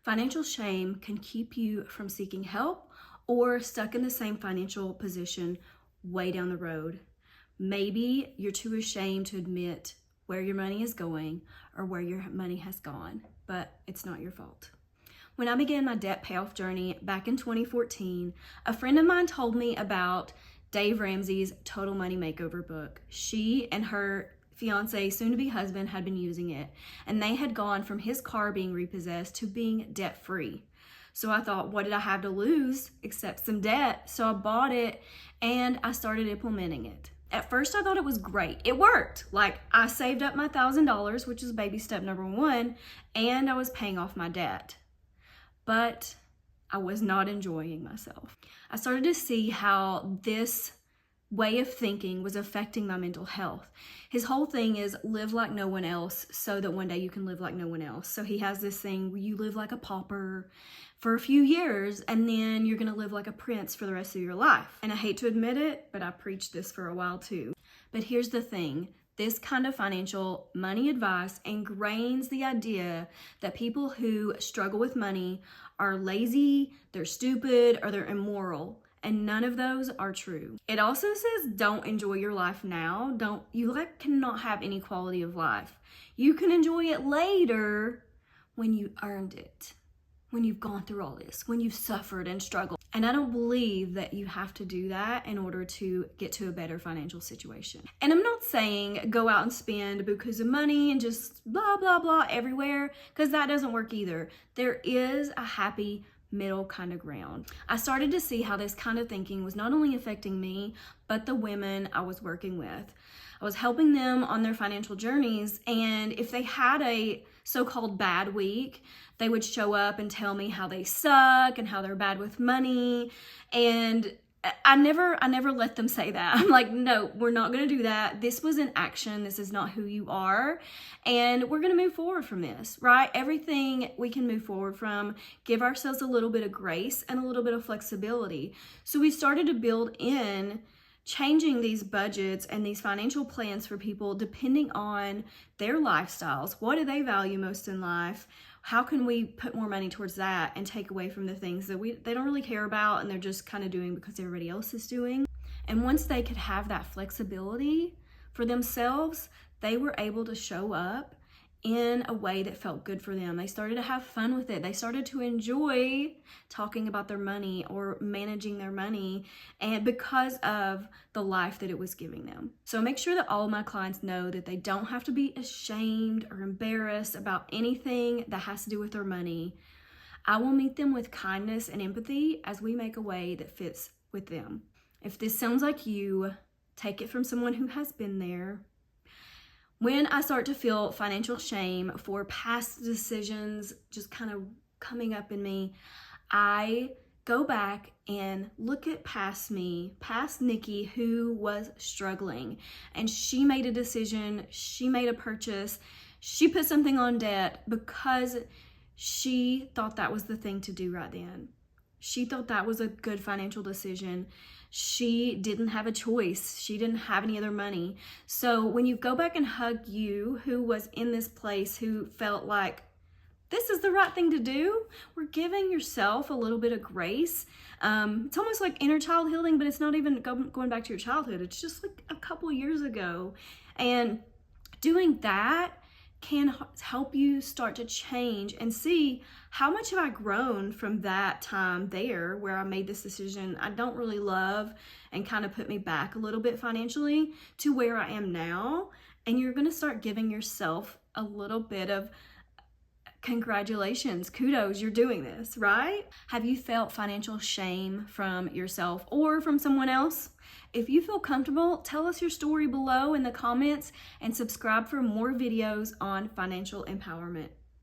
Financial shame can keep you from seeking help or stuck in the same financial position way down the road. Maybe you're too ashamed to admit where your money is going or where your money has gone, but it's not your fault. When I began my debt payoff journey back in 2014, a friend of mine told me about Dave Ramsey's Total Money Makeover book. She and her fiance, soon-to-be husband, had been using it, and they had gone from his car being repossessed to being debt-free. So I thought, what did I have to lose except some debt? So I bought it and I started implementing it. At first I thought it was great. It worked. Like, I saved up my $1,000, which is baby step number 1, and I was paying off my debt. But I was not enjoying myself. I started to see how this way of thinking was affecting my mental health. His whole thing is live like no one else so that one day you can live like no one else. So he has this thing where you live like a pauper for a few years and then you're gonna live like a prince for the rest of your life. And I hate to admit it, but I preached this for a while too. But here's the thing. This kind of financial money advice ingrains the idea that people who struggle with money are lazy, they're stupid, or they're immoral. And none of those are true. It also says don't enjoy your life now. You cannot have any quality of life. You can enjoy it later when you earned it, when you've gone through all this, when you've suffered and struggled. And I don't believe that you have to do that in order to get to a better financial situation. And I'm not saying go out and spend because of money and just blah, blah, blah everywhere, because that doesn't work either. There is a happy middle kind of ground. I started to see how this kind of thinking was not only affecting me, but the women I was working with. I was helping them on their financial journeys, and if they had a so-called bad week, they would show up and tell me how they suck and how they're bad with money. And I never let them say that. I'm like, no, we're not going to do that. This was an action. This is not who you are. And we're going to move forward from this, right? Everything we can move forward from, give ourselves a little bit of grace and a little bit of flexibility. So we started to build in changing these budgets and these financial plans for people depending on their lifestyles. What do they value most in life? How can we put more money towards that and take away from the things that they don't really care about and they're just kind of doing because everybody else is doing? And once they could have that flexibility for themselves, they were able to show up in a way that felt good for them. They started to have fun with it. They started to enjoy talking about their money or managing their money, and because of the life that it was giving them. So make sure that all of my clients know that they don't have to be ashamed or embarrassed about anything that has to do with their money. I will meet them with kindness and empathy as we make a way that fits with them. If this sounds like you, take it from someone who has been there. When I start to feel financial shame for past decisions just kind of coming up in me, I go back and look at past me, past Nikki, who was struggling. And she made a decision, she made a purchase, she put something on debt because she thought that was the thing to do right then. She thought that was a good financial decision. She didn't have a choice. She didn't have any other money. So when you go back and hug you, who was in this place, who felt like this is the right thing to do, we're giving yourself a little bit of grace. It's almost like inner child healing, but it's not even going back to your childhood. It's just like a couple years ago. And doing that can help you start to change and see how much have I grown from that time there where I made this decision I don't really love and kind of put me back a little bit financially to where I am now. And you're going to start giving yourself a little bit of congratulations, kudos, you're doing this, right? Have you felt financial shame from yourself or from someone else? If you feel comfortable, tell us your story below in the comments and subscribe for more videos on financial empowerment.